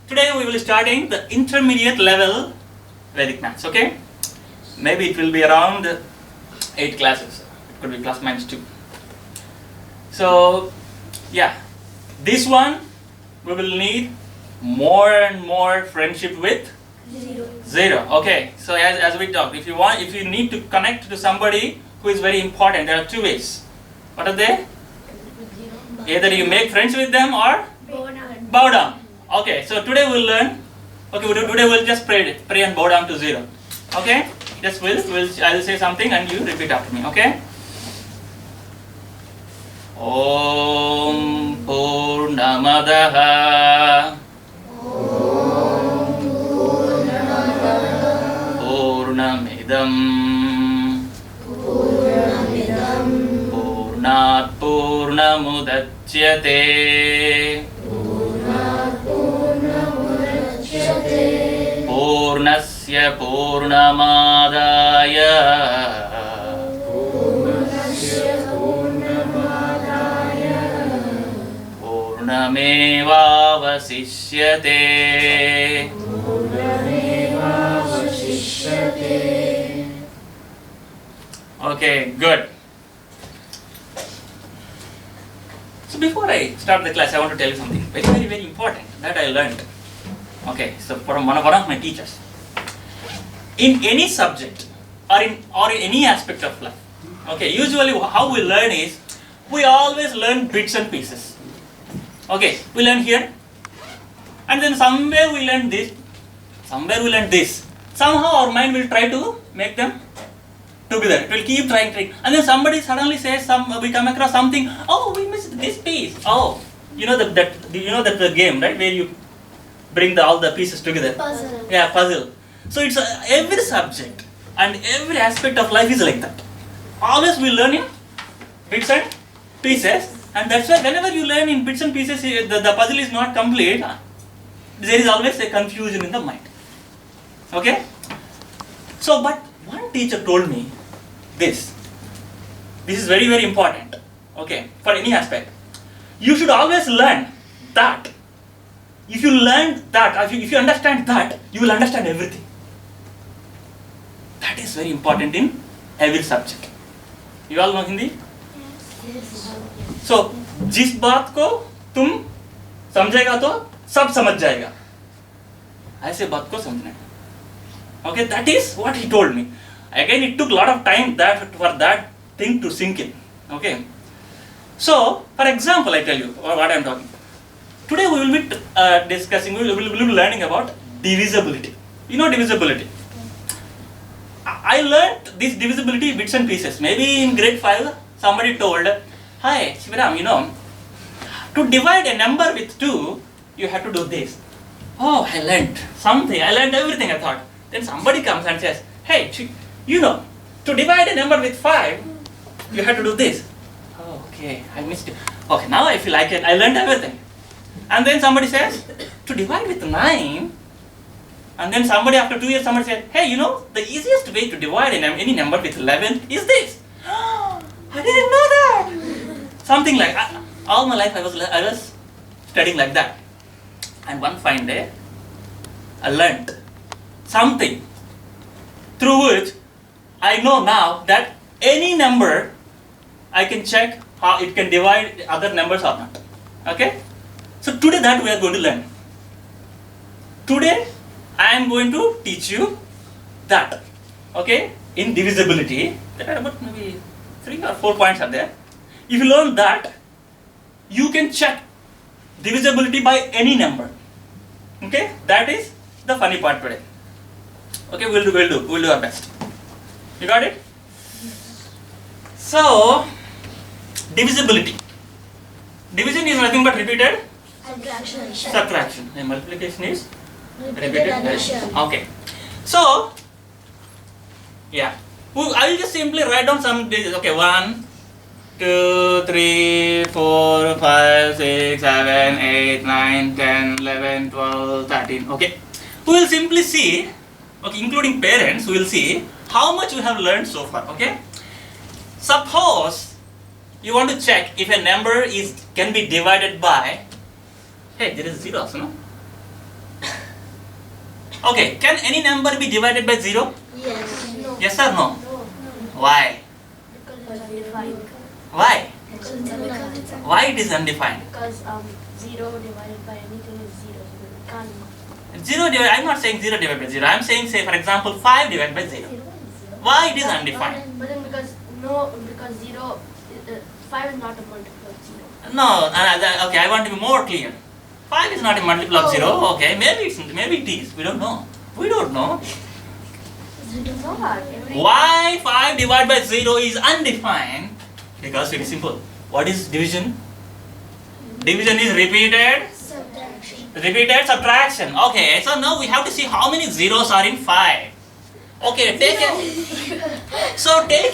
Today we will starting the intermediate level Vedic maths, okay? Maybe it will be around 8 classes. It could be plus minus 2. So, yeah, this one we will need more and more friendship with zero. Okay, so as we talked, if you need to connect to somebody who is very important, there are two ways. What are they? Either you make friends with them or bow down. Okay, so today we'll learn. Okay, today we'll just pray and bow down to zero. Okay, just I will say something and you repeat after me. Okay. Om Purnamadaha Purnamidam Purnat Purnamudachyate Purnasya Purnamadaya Purnamevavasishyate. Okay, good. So before I start the class, I want to tell you something very important that I learned. Okay, so from one of my teachers. In any subject or in any aspect of life, okay, usually how we learn is we always learn bits and pieces. Okay, we learn here, and then somewhere we learn this, somewhere we learn this. Somehow our mind will try to make them together. It will keep trying, and then somebody suddenly says we come across something. Oh, we missed this piece. Oh, you know that the game, right, where you bring all the pieces together. Puzzle. Yeah, puzzle. So it's every subject and every aspect of life is like that. Always we learn in bits and pieces, and that's why whenever you learn in bits and pieces, the puzzle is not complete. There is always a confusion in the mind. Okay. So, but one teacher told me this. This is very important. Okay, for any aspect, you should always learn that. If you learn that, if you understand that, you will understand everything. That is very important in every subject. You all know Hindi? So, जिस बात को तुम समझेगा तो सब समझ जाएगा. ऐसे बात को समझना. Okay, that is what he told me. Again, it took a lot of time for that thing to sink in. Okay. So, for example, I tell you what I am talking. Today we will be discussing, we will be learning about divisibility. You know divisibility. I learned this divisibility bits and pieces. Maybe in grade 5, somebody told, hi, Shivaram, to divide a number with 2, you have to do this. Oh, I learned something. I learned everything, I thought. Then somebody comes and says, hey, to divide a number with 5, you have to do this. Oh, okay, I missed it. Okay, now I feel like I learned everything. And then somebody says, to divide with 9, and then somebody after 2 years, somebody said, hey, the easiest way to divide any number with 11 is this. I didn't know that. Something like, all my life I was studying like that. And one fine day, I learned something through which I know now that any number, I can check how it can divide other numbers or not. Okay? So today that we are going to learn. Today I am going to teach you that. Okay? In divisibility, there are about maybe 3 or 4 points are there. If you learn that, you can check divisibility by any number. Okay? That is the funny part today. Okay, we'll do our best. You got it? So, divisibility. Division is nothing but repeated subtraction. And multiplication is repeated addition. Okay. So, yeah. I will just simply write down some digits. Okay, 1, 2, 3, 4, 5, 6, 7, 8, 9, 10, 11, 12, 13. Okay. We will simply see, okay, including parents, we will see how much we have learned so far. Okay. Suppose you want to check if a number can be divided by, hey, there is 0 also, no? Okay, can any number be divided by 0? Yes. No. Yes or no? No. Why? Because it's undefined. Why? Because it's undefined. Why it is undefined? Because 0 divided by anything is 0. So it can't. 0 divided, I'm not saying 0 divided by 0. I'm saying, say for example, 5 divided by 0. Why it is undefined? But then because 0, 5 is not a multiple of 0. No, okay, I want to be more clear. 5 is not a multiple of 0. Okay, maybe it is. We don't know. We don't know. It's not. Why 5 divided by 0 is undefined? Because it is simple. What is division? Division is repeated subtraction. Okay, so now we have to see how many zeros are in 5. Okay, take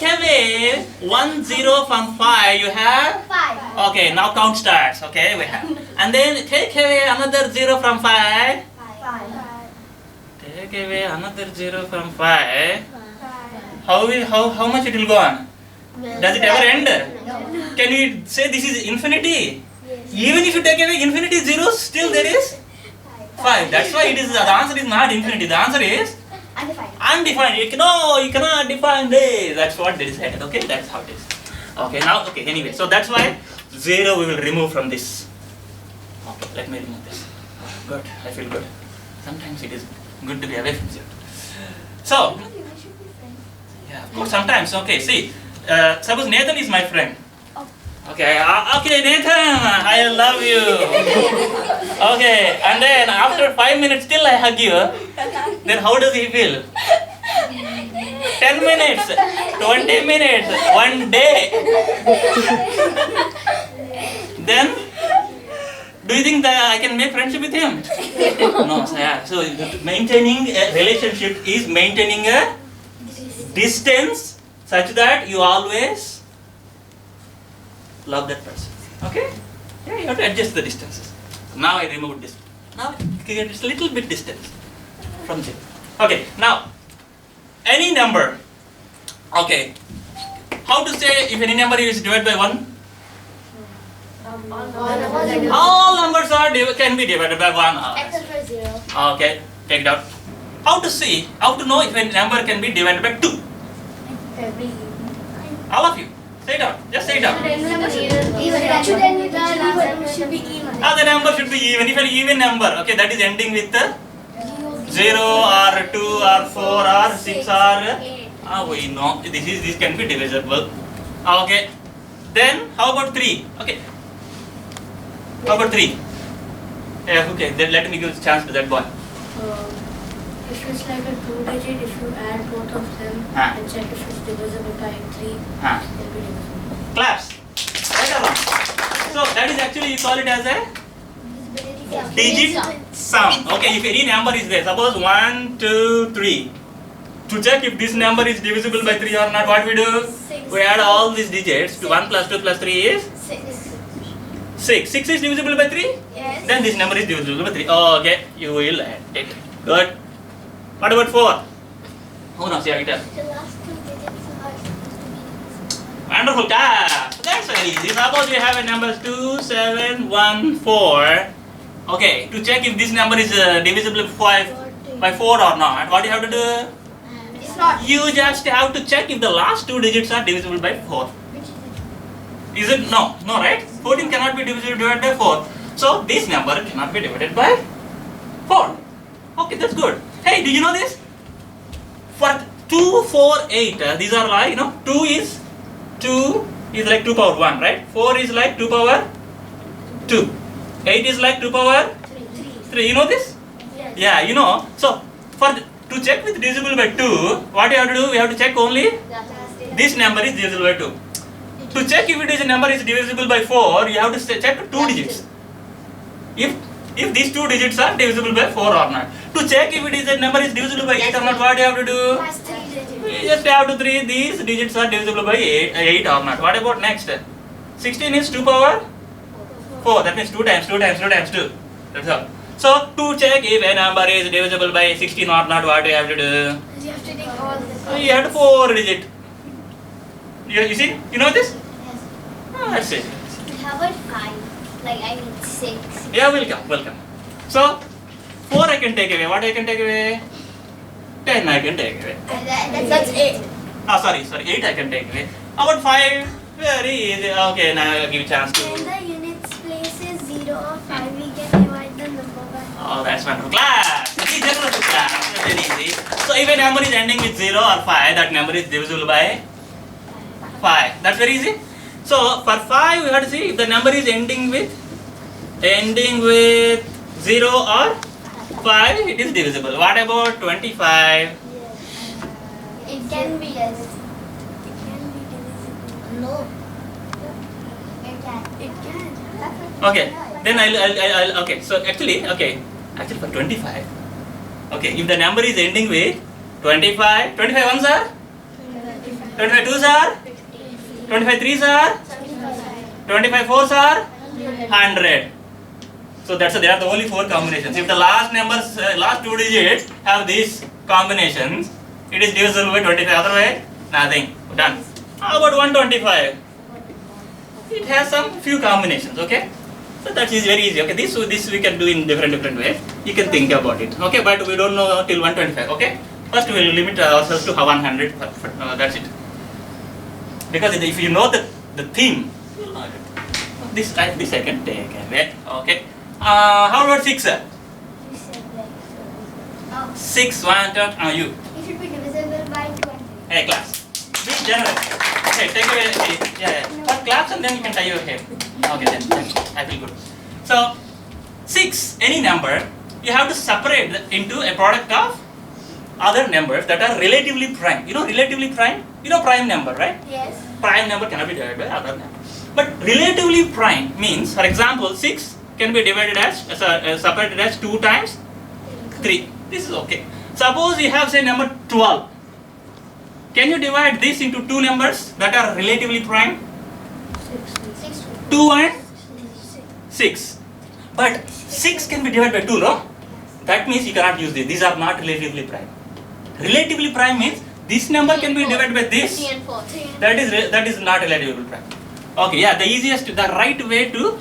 away 1 0 from 5. You have 5. okay. Now count starts. Okay, we have, and then take away another 0 from 5. 5. Take away another 0 from 5. How much it will go on? Does it ever end? No. Can you say this is infinity? Even if you take away infinity zeros, still there is 5. That's why it is the answer is not infinity. The answer is undefined. You cannot define this. That's what they said. Okay, that's how it is. Okay, now anyway, so that's why 0 we will remove from this. Okay, let me remove this. Good, I feel good. Sometimes it is good to be away from 0. So yeah, of course sometimes. Okay, see, suppose Nathan is my friend. Okay, okay, Nathan, I love you. Okay, and then after 5 minutes still I hug you. Then how does he feel? 10 minutes, 20 minutes, 1 day. Then, do you think that I can make friendship with him? No, yeah. So maintaining a relationship is maintaining a distance such that you always love that person. Okay? Yeah, you have to adjust the distances. Now I removed this. Now it's a little bit distance from 0. Okay, now any number. Okay. How to say if any number is divided by 1? All numbers can be divided by 1. Except for 0. Okay, take it out. How to know if a number can be divided by 2? Every All of you. Say it out. Just say it out. The number should be even. The number should be even. If an even number, okay, that is ending with 0 or 2 or 4 or 6 or we know this can be divisible. Okay. Then how about 3? Okay. How about 3? Yeah, okay. Then let me give a chance to that boy. If it's like a 2-digit, if you add both of them and check if it's divisible by 3, it'll be divisible. Claps. Right or wrong? So that is actually you call it as a digit sum. Okay, if any number is there, suppose 1, 2, 3. To check if this number is divisible by 3 or not, what we do? We add all these digits. 1 plus 2 plus 3 is 6. 6 is divisible by 3? Yes. Then this number is divisible by 3. Oh, okay, you will add it. Good. What about 4? Who knows? Yeah, guitar. The last 2 digits are supposed to be. Wonderful. That's very easy. Suppose we have a number 2, 7, 1, 4. Okay, to check if this number is divisible by 4 or not, what do you have to do? It's not. You just have to check if the last 2 digits are divisible by 4. Which is Is it? No, right? 14 cannot be divided by 4. So this number cannot be divided by 4. Okay, that's good. Hey, do you know this? For 2, 4, 8, these are like, 2 is like 2 power 1, right? 4 is like 2 power 2. 8 is like 2 power 3. You know this? Yes. Yeah, you know. So, to check with divisible by 2, what you have to do? We have to check only this number is divisible by 2. To check if it is a number is divisible by 4, you have to check 2 digits. If these 2 digits are divisible by 4 or not. To check if it is a number is divisible by 8 or not, what do you have to do? Last 3 digits. You just have to 3 these digits are divisible by 8 or not. What about next? 16 is 2 power 4. That means 2 times 2 times 2 times 2. That's all. So to check if a number is divisible by 16 or not, what do you have to do? You have to take all this. You have to 4 digit. You see? You know this? Yes. Oh, that's it. How about 5? Like, I mean 6. Yeah, welcome. So 4 I can take away. What I can take away? 10 I can take away. That's 8. Sorry, 8 I can take away. About 5, very easy. Okay, now I'll give you a chance to. When the units place is 0 or 5, we can divide the number by. Oh, that's wonderful. Class! Be generous with class. That's very easy. So if a number is ending with 0 or 5, that number is divisible by 5. That's very easy. So for 5, we have to see if the number is ending with 0 or 5, it is divisible. What about 25? It can be yes. It can be divisible. No. It can. It can. Okay. Then I'll okay. So actually for 25. Okay, if the number is ending with 25 ones are? 25 twos are? 25 threes are? 25 fours are? 100. So they are the only 4 combinations. If the last numbers, last 2 digits have these combinations, it is divisible by 25. Otherwise, nothing. Done. How about 125? It has some few combinations. Okay. So that is very easy. Okay. This we can do in different ways. You can think about it. Okay. But we don't know till 125. Okay. First we will limit ourselves to 100. That's it. Because if you know the theme, this I can take away. Okay. How about 6? 6, 1, 2, you. It should be divisible by 20. Hey, class. Be generous. Okay, take away. Yeah. First claps and then you can tie your hair. Okay, then. I feel good. So, 6, any number, you have to separate into a product of other numbers that are relatively prime. You know relatively prime? You know prime number, right? Yes. Prime number cannot be divided by other number. But relatively prime means, for example, 6 can be divided as separated as 2 times 3. This is okay. Suppose you have say number 12. Can you divide this into 2 numbers that are relatively prime? 6. 2 and 6. But 6 can be divided by 2, no? That means you cannot use this. These are not relatively prime. Relatively prime means this number can be divided by this. 3 and 4. That is not relatively prime. Okay, yeah, the right way to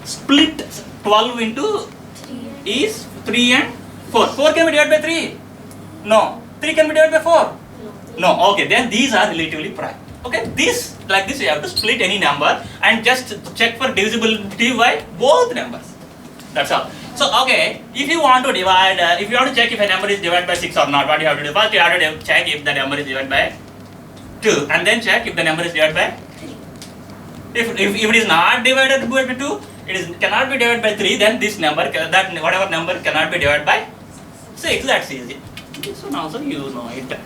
split 12 into 3 is 3 and 4. 4 can be divided by 3? No. 3 can be divided by 4? No. Okay, then these are relatively prime. Okay, like this you have to split any number and just check for divisibility by both numbers. That's all. So, okay, if you want to divide, if you want to check if a number is divided by 6 or not, what you have to do? First you have to check if the number is divided by 2 and then check if the number is divided by 3. If it is not divided by 2, cannot be divided by 3, then this number, whatever number cannot be divided by 6. That's easy. This one also you know it.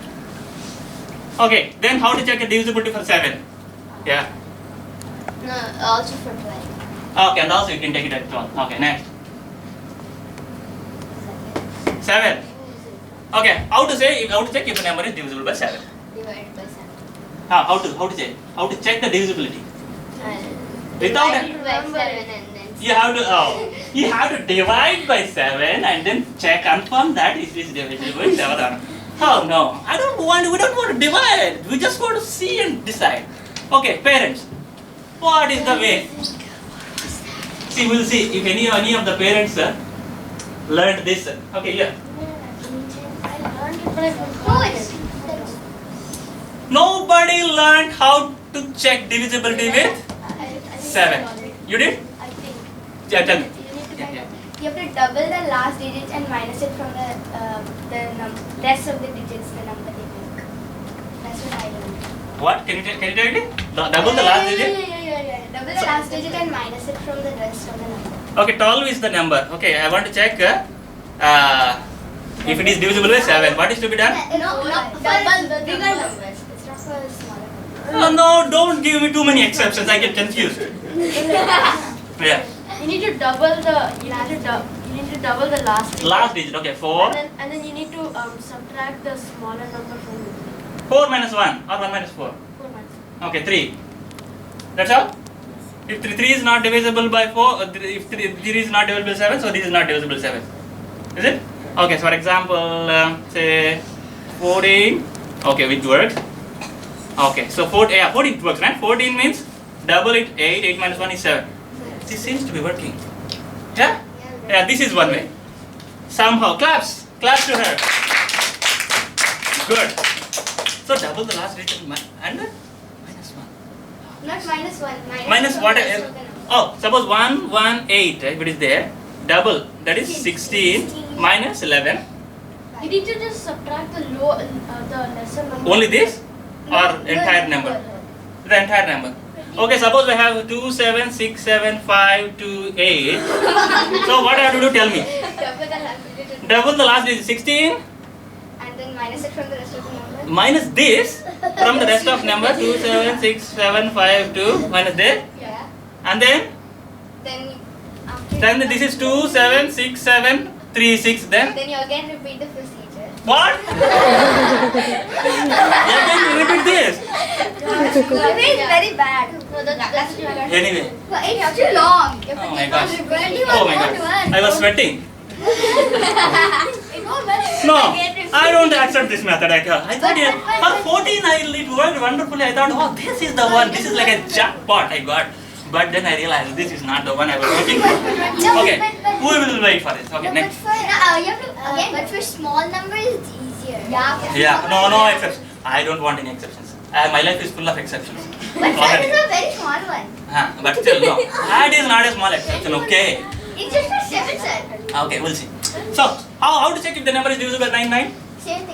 Okay, then how to check a divisibility for 7? Yeah. No, also for 12. Okay, and also you can take it at 12. Okay, next. 7. Okay, how to check if a number is divisible by 7? Divided by 7. How to check the divisibility? Without Divided by 7 and then you have to divide by 7 and then confirm that it is divisible by 7 or not. Oh no, we don't want to divide. We just want to see and decide. Okay, parents, what is the way? See, we'll see if any of the parents learned this. Okay, yeah. I learned it, but I forgot. Nobody learned how to check divisibility with 7. You did? I think. Yeah, tell me. You have to double the last digit and minus it from the rest of the digits, the number they make. That's what I learned. What? Can you tell me? Double the last digit? Yeah. Double the last digit and minus it from the rest of the number. Okay, 12 is the number. Okay, I want to check if it is divisible by 7. What is to be done? No, double the bigger numbers. It's not for the smaller numbers. No, don't give me too many exceptions. I get confused. Yeah. You need to double the last digit. Last digit. Okay, 4. And then you need to subtract the smaller number from it. 4 minus 1 or 1 minus 4. 4 minus. Okay, 3. That's all? If 3 is not divisible by 4, if 3 is not divisible by 7, so this is not divisible by 7. Is it? Okay, so for example, say 14. Okay, which works. Okay, so 14 works, right? 14 means double it, 8. 8 minus 1 is 7. This seems to be working. Yeah? Yeah, this is one way. somehow. Claps to her. Good. So double the last digit and minus 1. Not minus 1. Minus what? Oh, suppose 118, right? What is there? Double, that is 16 minus 11. You need to just subtract the lesser number. Only this or entire number? The entire number. Okay, suppose we have 2, 7, 6, 7, 5, 2, 8. So what I have to do? Tell me. Double the last digit 16. And then minus it from the rest of the number. Minus this from the rest of number 2, 7, 6, 7, 5, 2 minus this. Yeah. And then this is 2, 7, 6, 7, 3, 6. Then you again repeat the procedure. what? Again you repeat this. It's very bad. No, that's Anyway. It's too long. Oh my gosh. Oh my god. I was sweating. No, I don't accept this method. I thought for 14 it worked wonderfully. I thought, oh, this is the one. This is like a jackpot I got. But then I realized this is not the one I was looking for. Okay, we will wait for this. Okay, next. But for small numbers it's easier. Yeah, no exceptions. I don't want any exceptions. My life is full of exceptions. But that is a very small one. But still, no. That is not a small exception, okay? It's just for 7, sir. Okay, we'll see. So, how to check if the number is divisible by 9? Same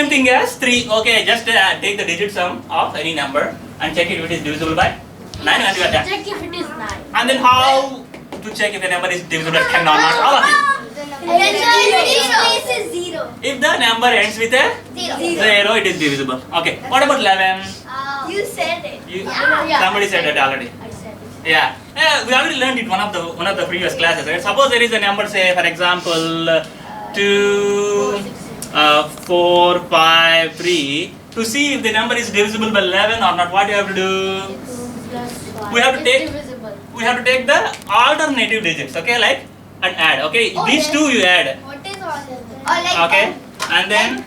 thing as 3. Okay, just take the digit sum of any number and check if it is divisible by 9 and you are done. Check if it is 9. And then how to check if the number is divisible by 10 or not? All of it. If the number ends with a 0, it is divisible. Okay, what about 11? You said it. Somebody said it already. I said it. Yeah, we already learned it one of the previous classes. Right? Suppose there is a number, say for example, 2, 4, 5, 3. To see if the number is divisible by 11 or not, what do you have to do? We have to take the alternative digits. Okay, like and add. Okay, these two you add. What is all? Okay, and then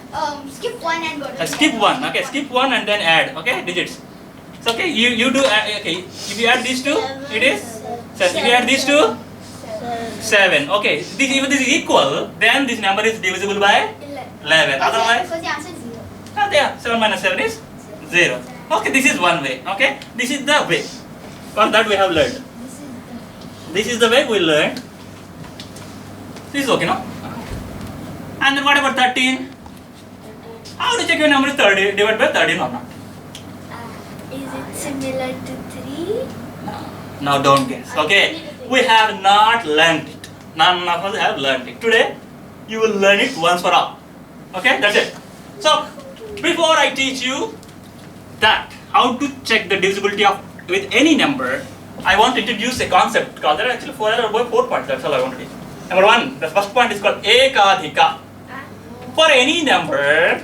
skip 1 and go to skip 1. Okay, skip 1 and then add. Okay, digits. So okay, you do. Okay, if you add these two, it is. So if you add these two, 7. Okay, if this is equal, then this number is divisible by 11. Otherwise, because the answer is 0. yeah, 7 minus 7 is 0. Okay, this is one way. Okay, this is the way. For that we have learned. This is the way we learned. This is okay, no? And then what about 13? How to check your number is 30 divided by 13 or not? Is it similar to 3? Now don't guess. Okay, we have not learned it. None of us have learned it. Today, you will learn it once for all. Okay, that's it. So, before I teach you that how to check the divisibility of with any number, I want to introduce a concept called, there are actually 4 points. That's all I want to teach. Number 1, the first point is called ekadhika. For any number,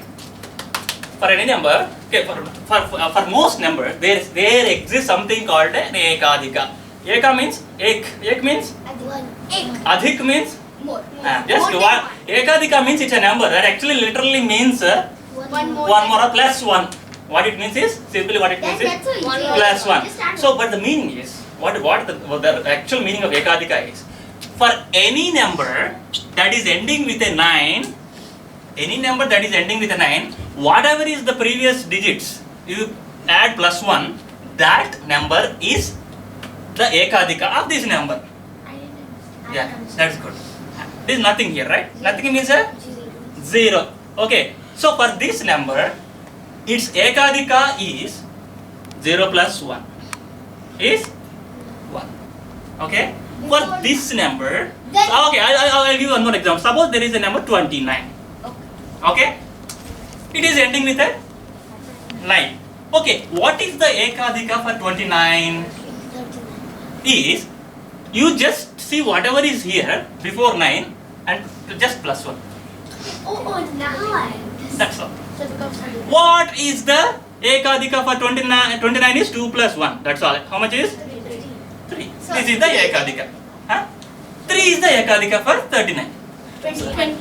okay, for most numbers, there exists something called an ekadhika. Eka means ek means adhik means More. just one. Ekadhika means it's a number that actually literally means One more. one more or plus 1. What it means is simply what it means is plus 1. So, but the meaning is what the actual meaning of ekadhika is, for any number that is ending with a 9, whatever is the previous digits, you add plus 1, that number is the ekadhika of this number. Yeah, that's good. There is nothing here, right? Nothing means a 0. Okay, so for this number, its ekadhika is 0 plus 1 is 1. Okay, for this number, okay, I'll give you one more example. Suppose there is a number 29. Okay, it is ending with a 9. Okay, what is the ekadhika for 29? Is you just see whatever is here before 9 and just plus 1. Oh, 9. That's all. What is the ekadhika for 29? 29 is 2 plus 1. That's all. How much is? 3. This is the ekadhika. 3 is the ekadhika for 39. 20.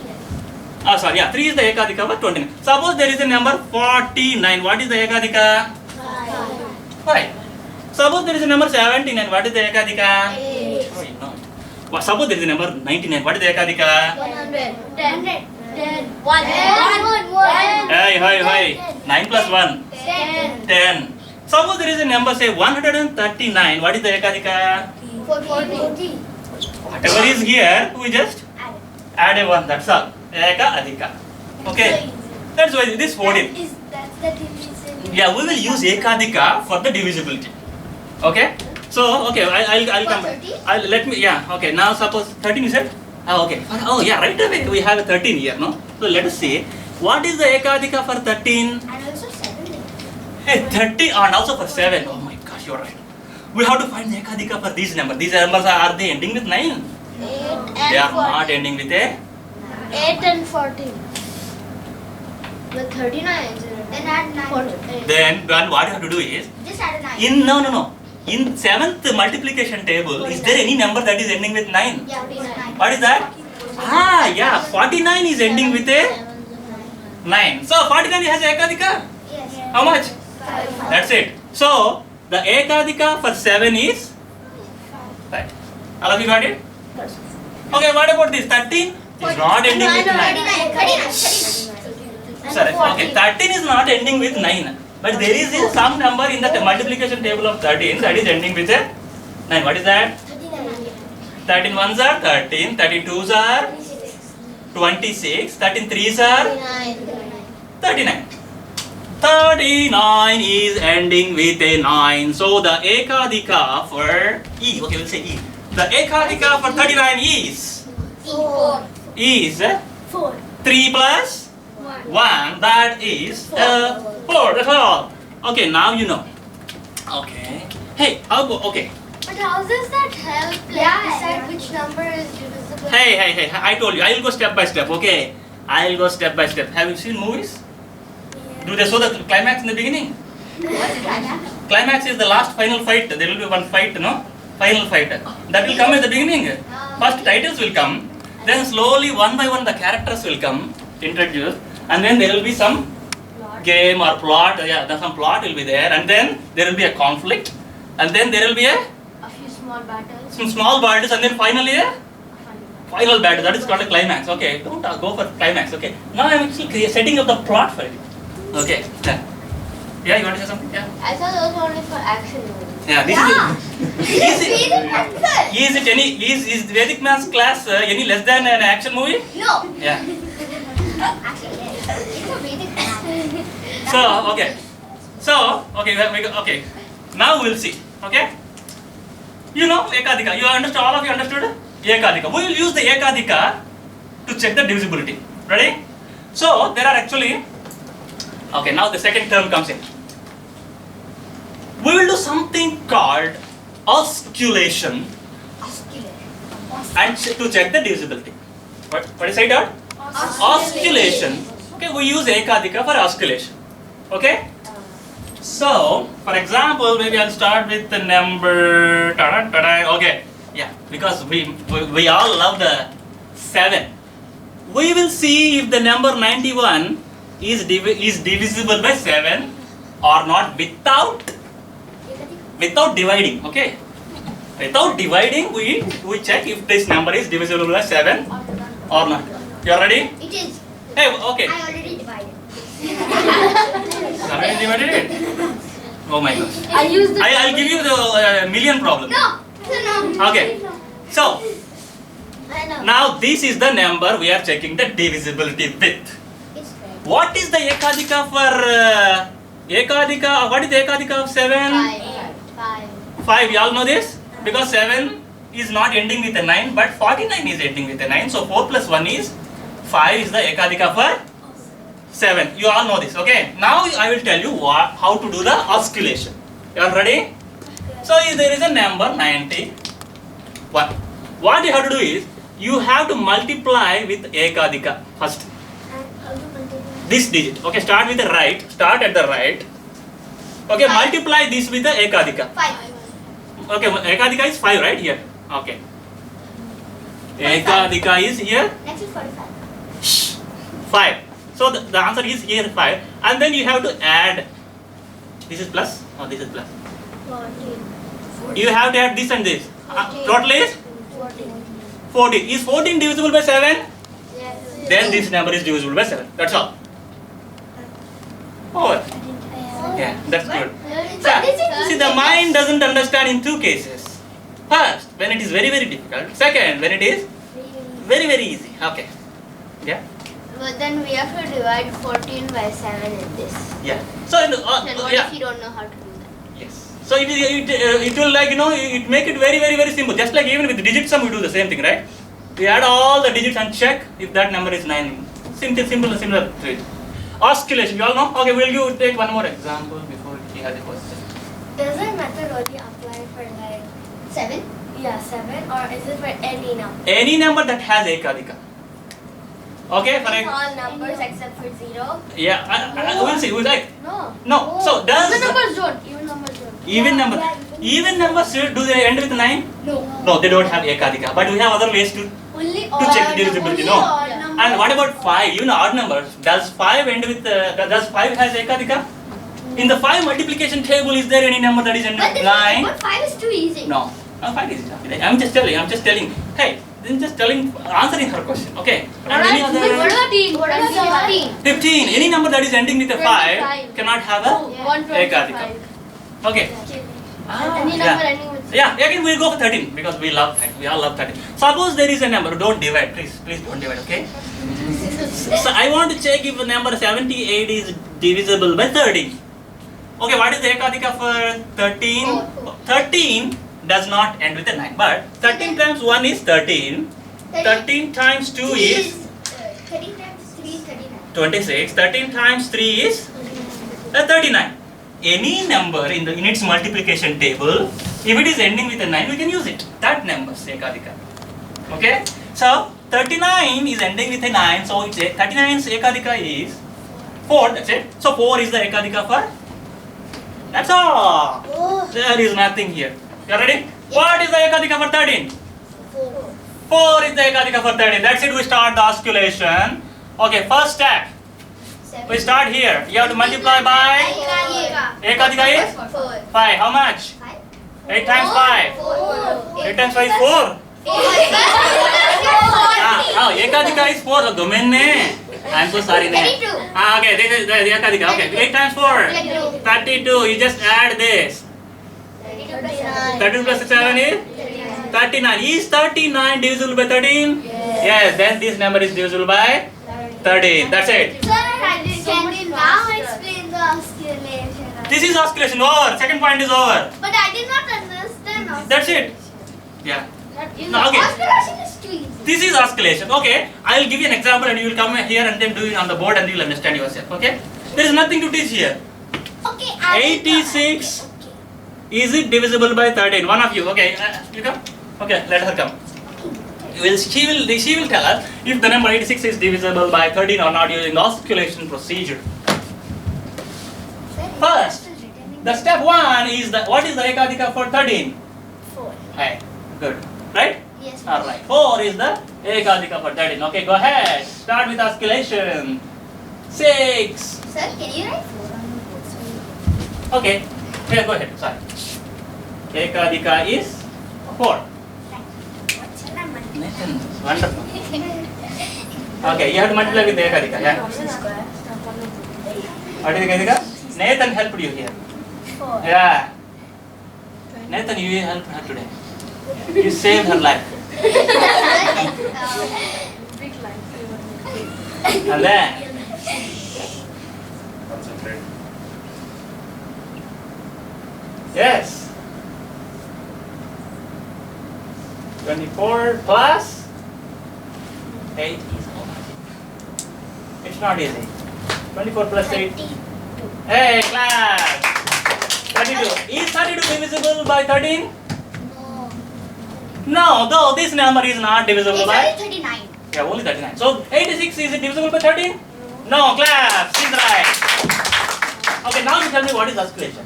Sorry, 3 is the ekadhika for 29. Suppose there is a number 49. What is the ekadhika? 5. Suppose there is a number 79. What is the ekadhika? 8. Oh, you know. Suppose there is a number 99. What is the ekadika? 100. 10. 10. 1. Hey. 9 plus 1. 10. 10. Suppose there is a number, say 139. What is the ekadika? 40. Whatever is here, we just add a 1. That's all. Ekadika. Okay. That's why this 14. That's the division. Yeah, we will use ekadika for the divisibility. Okay. So okay, I'll come. Let me. Yeah. Okay. Now suppose 13 you said. Oh, okay. Oh yeah. Right away we have a 13 here. No. So let us see. What is the ekadika for 13? And also 7. Hey, 30 and also for 7. Oh my gosh, you're right. We have to find the ekadika for these numbers. These numbers are they ending with 9? 8 They are not ending with a. 8 and 14. With 39. Then add 9. Then what you have to do is Just add a 9. in no. In 7th multiplication table, is there any number that is ending with 9? Yeah, please 9. What is that? Yeah, 49 is ending with a 9. So 49 has ekadika. Yes. How much? 5. That's it. So the ekadika for 7 is 5. All of you got it? Okay, what about this? 13 is not ending with 9. 39. Sorry, okay, 13 is not ending with 9. But there is some number in the multiplication table of 13 that is ending with a 9. What is that? 13 ones are 13, 32s are 26, 13 threes are 39. 39 is ending with a 9. So the ekadika for E, okay, we'll say E. The ekadika for 39 is 4. 3 plus 1. That is 4. That's all. Okay, now you know. Okay. Hey, okay. But how does that help? Decide which number is divisible. Hey, I told you, I will go step by step, okay? I will go step by step. Have you seen movies? Do they show the climax in the beginning? Climax is the last final fight. There will be one fight, no? Final fight. That will come at the beginning. First titles will come. Then slowly, one by one, the characters will come, introduced. And then there will be some game or plot. Yeah, some plot will be there. And then there will be a conflict. And then there will be A few small battles. some small battles. And then finally a final battle. That is called a climax. Okay, don't go for climax. Okay. Now I am actually setting up the plot for it. Okay. Yeah, you want to say something? Yeah. I thought those were only for action movies. Yeah. Is it any? Is Vedic maths class any less than an action movie? No. Yeah. Actually, yes. It's a Vedic math. Okay. Now we'll see. Okay. You know ekadika. You understood? All of you understood ekadika. We will use the ekadika to check the divisibility. Ready? So there are actually. Okay. Now the second term comes in. We will do something called osculation and to check the divisibility. What is it called? Osculation. Okay, we use ekadika for osculation. Okay? So, for example, maybe I'll start with the number. Okay, yeah, because we all love the 7. We will see if the number 91 is divisible by 7 or not without dividing. Okay, without dividing, we check if this number is divisible by 7 or not. You are ready? It is. Hey, okay. I already divided. Already divided it? Oh my gosh. I'll give you the million problem. No. Okay. So, I know. now this is the number we are checking the divisibility with. It's red. What is the ekadika for ekadika? What is the ekadika of 7? 5. 5. You all know this? Because 7 is not ending with a 9, but 49 is ending with a 9. So 4 plus 1 is 5 is the ekadika for 7. You all know this, okay? Now I will tell you how to do the osculation. You are ready? So if there is a number 91. What you have to do is, you have to multiply with ekadika first. This digit. Okay, start with the right. Start at the right. Okay, multiply this with the ekadika. 5. Okay, ekadika is 5, right? Here. Okay. Ekadika is here Next is 45. 5. So the answer is here 5. And then you have to add. This is plus. Oh, this is plus. 14. You have to add this and this. Total is 14. 14. Is 14 divisible by 7? Yes. Then this number is divisible by 7. That's all. Over. Yeah, that's good. See, the mind doesn't understand in two cases. First, when it is very, very difficult. Second, when it is very, very easy. Okay. Yeah? But then we have to divide 14 by 7 in this. Yeah. So, Then what yeah. if you don't know how to do that? Yes. So, it will like, it make it very, very, very simple. Just like even with digit sum, we do the same thing, right? We add all the digits and check if that number is 9. Similar to it. Oscillation, you all know? Okay, we'll take one more example before we have the question. Does that method only apply for like 7? Yeah, 7, or is it for any number? Any number that has ekadika. Okay, for All numbers except for 0? yeah, we'll see. We'll like No. So does Even numbers don't. Even numbers don't. even number even numbers do they end with 9? No, they don't have ekadika. But we have other ways to Only check divisibility. No. And what about 5? Even odd numbers. Does 5 end with does 5 has ekadika? In the 5 multiplication table, is there any number that is ending with 9? But 5 is too easy. No, 5 is enough. I'm just telling. Hey, I'm just answering her question. Okay. And any other? What about 15? What about 15? 15. Any number that is ending with a 5 25. cannot have a ekadika. Okay. Any number ending with Yeah, again we'll go for 13 because we love 13. We all love 13. Suppose there is a number, don't divide, please don't divide, okay? So I want to check if the number 78 is divisible by 13. Okay, what is the ekadika for 13? 13 does not end with a 9, but 13 times 1 is 13. 13 times 2 is 13 times 3 is 39. 26. 13 times 3 is 39. Any number in its multiplication table, if it is ending with a 9, we can use it. That number is ekadika. Okay? So 39 is ending with a 9, so it's 39's ekadika is 4. That's it. So 4 is the ekadika for. That's all. There is nothing here. You are ready? What is the ekadika for 13? 4 is the ekadika for 13. That's it. We start the osculation. Okay. First step. We start here. You have to multiply by. Ekadika is 5. How much? 8 times 5. 8 times 5 is 4. Ekadika is 4. I'm so sorry. 32. Okay, this is the ekadika. Okay, 8 times 4. 32. You just add this. 32 plus 7 is 39. Is 39 divisible by 13? Yes. Then this number is divisible by 13. That's it. Can you now explain the oscillation? This is oscillation over. Second point is over. But I did not understand oscillation. That's it. Yeah. No, okay. Oscillation is too easy. This is oscillation. Okay. I will give you an example and you will come here and then do it on the board and you will understand yourself. Okay. There is nothing to teach here. Okay. 86. Is it divisible by 13? One of you. Okay. You come. Okay. Let her come. She will tell us if the number 86 is divisible by 13 or not using the oscillation procedure. First, the step 1 is what is the ekadika for 13? 4. Hey, good. Right? Yes. Alright. 4 is the ekadika for 13. Okay, go ahead. Start with oscillation. 6. Sir, can you write 4 on the board? Okay. Yeah, go ahead. Sorry. Ekadika is 4. What's your number? Nathan, wonderful. Okay, you have to multiply with the ekadika. Yeah. What is the ekadika? Nathan helped you here. 4. Yeah. Nathan, you helped her today. You saved her life. Big line. And then Concentrate. yes. 24 plus 8 is how much? It's not easy. 24 plus 8. Hey, class! 32. Is 32 divisible by 13? No. No, though this number is not divisible It's by. only 39. Yeah, only 39. So 86 is it divisible by 13? No, class. She's right. Okay, now you tell me what is oscillation.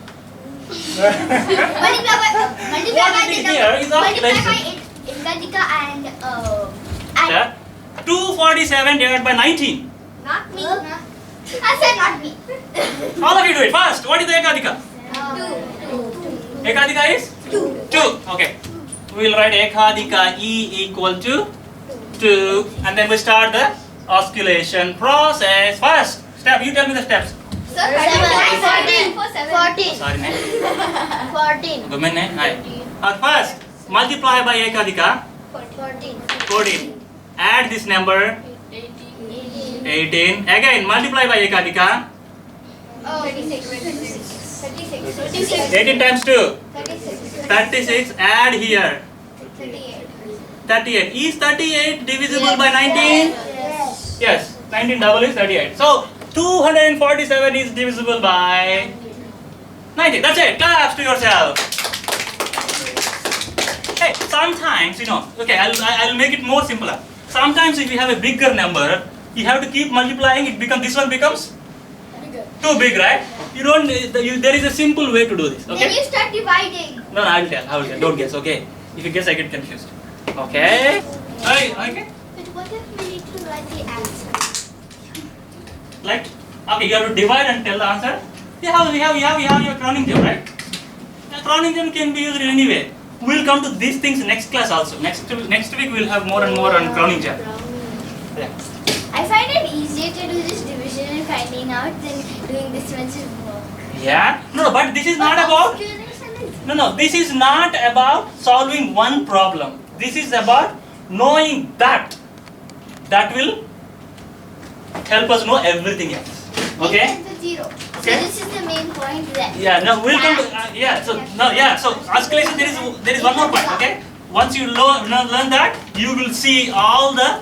Multiply What it is here is oscillation. ekadika and Yeah. 247 divided by 19. not me. I said not me. All of you do it first. What is the ekadika? 2. Ekadika is 2. Okay. We will write ekadika E equal to 2, and then we start the oscillation process. First step, you tell me the steps. Sir, 14. Sorry, name. 14. Women name. First, multiply by ekadika. 14. Add this number. 18. Again, multiply by ekadika. 18 times 2. 36. Add here. 38. Is 38 divisible by 19? Yes. 19 double is 38. So 247 is divisible by 90. That's it. Claps to yourself. Hey, sometimes, okay, I'll make it more simpler. Sometimes if you have a bigger number, you have to keep multiplying. This one becomes too big, right? You don't. There is a simple way to do this. Okay. Then you start dividing. No, I will tell. Don't guess. Okay. If you guess, I get confused. Okay. Okay. But what if we need to write the answer? Like, okay, you have to divide and tell the answer. We have your crowning gem, right? The crowning gem can be used in any way. We'll come to these things next class also. Next week we'll have more and more on crowning gem. Yeah. I find it easier to do this division and finding out than doing this much work. Yeah. No, but this is not about. No. This is not about solving one problem. This is about knowing that. That will help us know everything else. Okay. The 0. Okay. So this is the main point that. Yeah. No, we'll come to. So oscillation. There is one more point. Okay. Once you learn that, you will see all the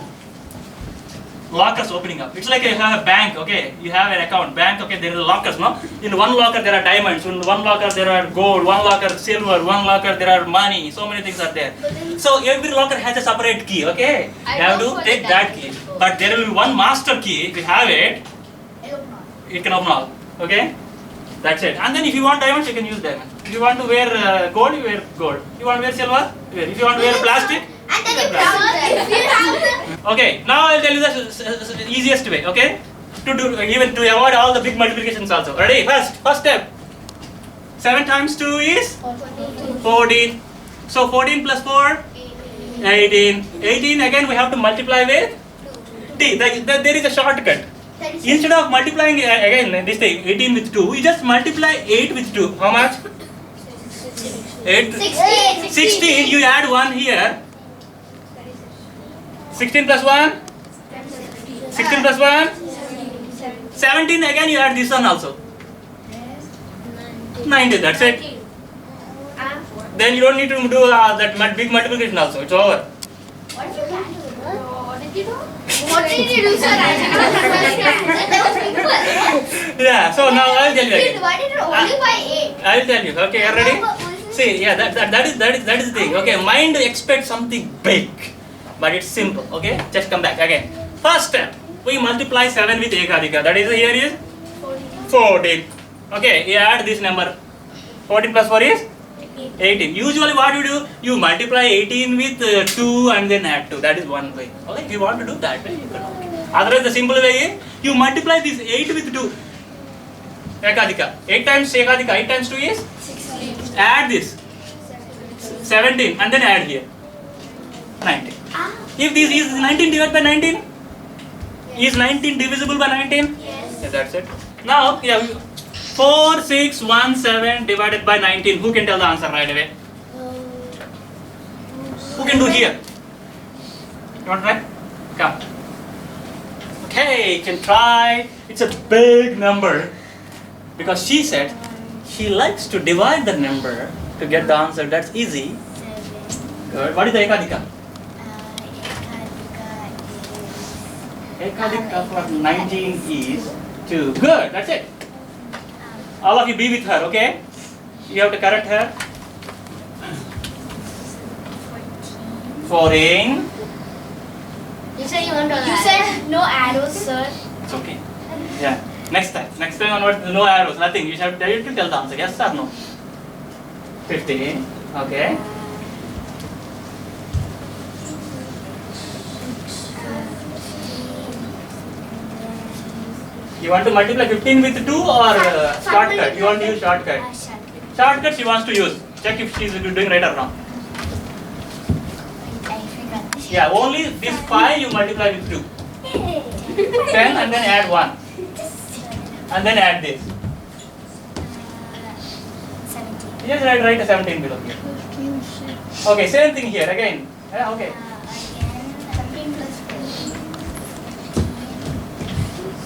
lockers opening up. It's like you have a bank, okay? You have an account, bank, okay? There are lockers, no? In one locker there are diamonds, in one locker there are gold, one locker silver, one locker there are money. So many things are there. So every locker has a separate key, okay? You have to take that key. But there will be one master key. If you have it, it can open all, okay? That's it. And then if you want diamonds, you can use diamonds. If you want to wear gold, you wear gold. If you want to wear silver, wear. If you want to wear plastic, And then you have okay, now I'll tell you the easiest way, okay? To avoid all the big multiplications also. Ready? First step. 7 times 2 is 14. So 14 plus 4, 18. 18 again we have to multiply with t. There is a shortcut. Instead of multiplying again this thing 18 with 2, we just multiply 8 with 2. How much? 8. 16. You add 1 here. 16 plus 1? 16 plus 1? 17 again you add this one also. 90, that's it. Then you don't need to do that big multiplication also, it's over. What did you do? What did you do, sir? That was simple. Yeah, so now I'll tell you You again. divided it only by 8. I'll tell you, okay, are you ready? See, yeah, that is the thing, okay, mind expects something big. But it's simple, okay? Just come back again. First step, we multiply 7 with ekadika. That is, here is 14. Okay, you add this number. 14 plus 4 is 18. Usually what you do, you multiply 18 with 2 and then add 2. That is one way. Okay, if you want to do that way, you can. Otherwise, the simple way is, you multiply this 8 with 2. Ekadika. 8 times ekadika. 8 times 2 is? 16. Add this. 17 and then add here. 19. If this is 19 divided by 19, is 19 divisible by 19? Yes. Yeah, that's it. Now, 4617 divided by 19. Who can tell the answer right away? Who can do here? You want to try? Come. Okay, you can try. It's a big number. Because she said she likes to divide the number to get the answer. That's easy. Good. What is the ekadika? Ekadika for 19 is 2. Good, that's it. All of you be with her, okay? You have to correct her. 14. You said you want to. You said no arrows, sir. It's okay. Yeah. Next time onwards, no arrows, nothing. You have to tell the answer. Yes or no? 15. Okay. You want to multiply 15 with 2 or shortcut? You want to use shortcut? Shortcut she wants to use. Check if she is doing right or wrong. I forgot the Yeah, only this 5 you multiply with 2. 10 and then add 1. And then add this. 17. Just write a 17 below here. Okay, same thing here again. Yeah, okay. Again, 17 plus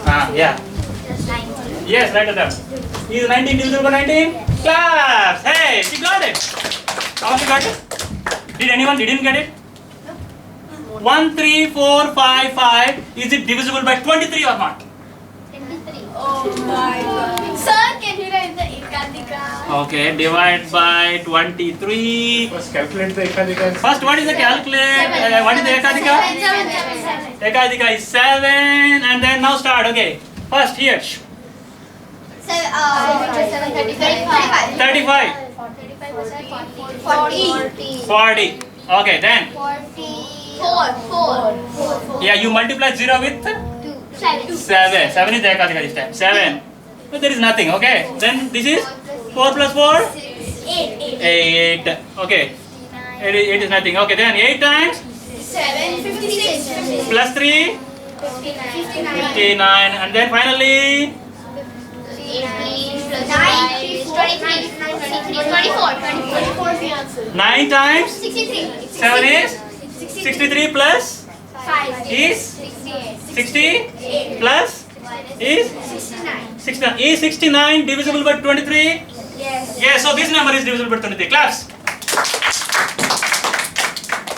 4. Yeah. Plus 19. Yes, write it down. Is 19 divisible by 19? Claps! Hey, she got it. How she got it? Did anyone didn't get it? 1, 3, 4, 5, 5. Is it divisible by 23 or not? 23. Oh my god. Sir, can you write the Ekadika? Okay, divide by 23. First calculate the Ekadika. First, what is the calculate? What is the Ekadika? 7. Ekadika is 7, and then now start. Okay, first here. 35. 35. 40. Okay, then 4. yeah, you multiply 0 with 7. 7 is the Ekadika this time. 7. But there is nothing. Okay, then this is 4 plus 4. 8. Okay, it is nothing. Okay, then 8 times 56. plus 3. 59, and then finally 9 times 7 is 63 plus 5 is 60 plus is 69. Is 69 divisible by 23? Yes. Yes, so this number is divisible by 23. Claps.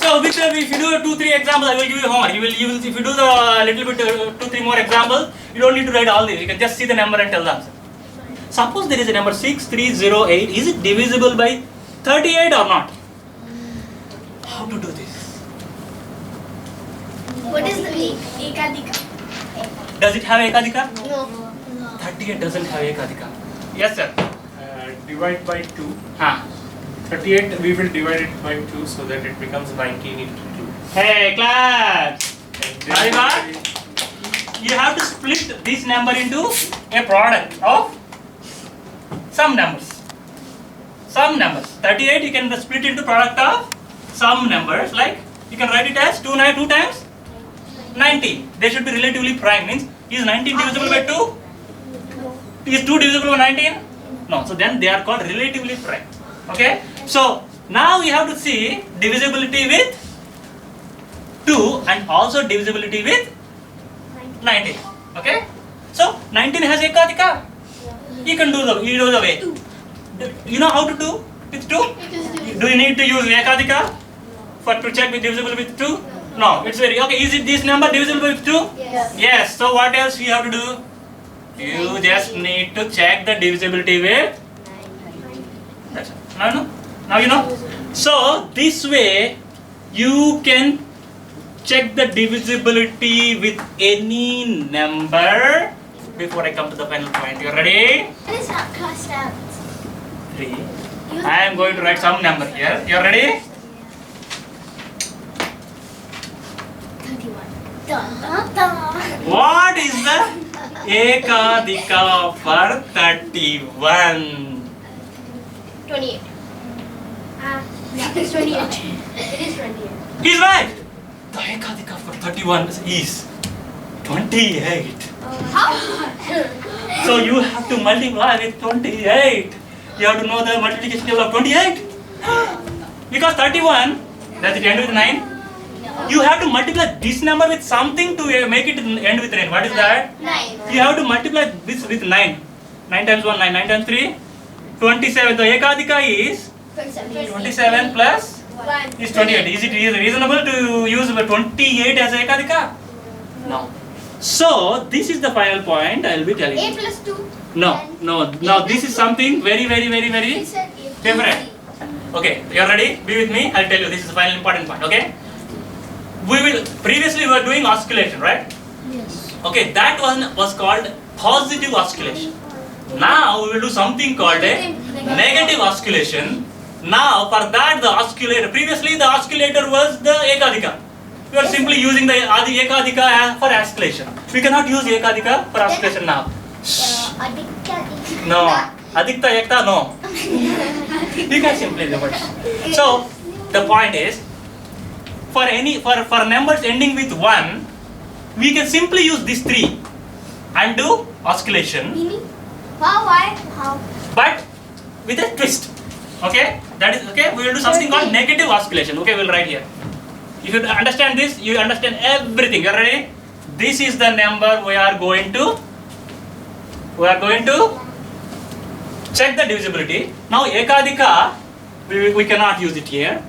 So with if you do 2-3 examples, I will give you homework. You will if you do the little bit 2-3 more examples, you don't need to write all these. You can just see the number and tell the answer. Suppose there is a number 6308. Is it divisible by 38 or not? How to do this? What is the Ekadika? Does it have Ekadika? No. 38 doesn't have Ekadika. Yes, sir. Divide by 2. 38 we will divide it by 2 so that it becomes 19 into 2. Hey, claps. And Ariba? You have to split this number into a product of some numbers. Some numbers. 38 you can split into product of some numbers. Like you can write it as 2 times 19. They should be relatively prime. Means is 19 divisible by 2? Is 2 divisible by 19? No. So then they are called relatively prime. Okay. So now we have to see divisibility with 2 and also divisibility with 19. Okay. So 19 has Ekadika. You can do the way. You know how to do with 2? Do you need to use Ekadika to check with divisible with 2? No, it's very okay. Is it this number divisible with 2? Yes. Yes. So what else you have to do? You just need to check the divisibility with. That's it. Now you know. So this way you can check the divisibility with any number. Before I come to the final point, you ready? What is not crossed out? 3. I am going to write some number here. You ready? 31. Dun, dun, dun. What is the Ekadika for 31? 28. It's 28. It is 28. He's right. The Ekadika for 31 is 28. How? So you have to multiply with 28. You have to know the multiplication table of 28. Because 31, does it end with 9? You have to multiply this number with something to make it end with 9. What is that? 9. You have to multiply this with 9. 9 times 1, 9. 9 times 3, 27. The Ekadika is 27 plus 1. is 28. Is it reasonable to use 28 as Ekadika? No. So this is the final point I will be telling 8 you. plus 2. No. This is something very different. Okay, you are ready? Be with me. I'll tell you. This is the final important point. Okay. Previously we were doing oscillation, right? Yes. Okay, that one was called positive oscillation. Now we will do something called a negative oscillation. Now for that the oscillator, previously the oscillator was the Ekadika. We are simply using the Ekadika for oscillation. We cannot use Ekadika for oscillation now. No. Adikta Ekta, no. You can simply reverse. So the point is, for numbers ending with 1, we can simply use these 3 and do oscillation, How? but with a twist. Okay, that is okay. We will do something called negative oscillation. Okay, we'll write here. If you understand this, you understand everything. You are ready? This is the number we are going to check the divisibility. Now ekadika, we cannot use it here.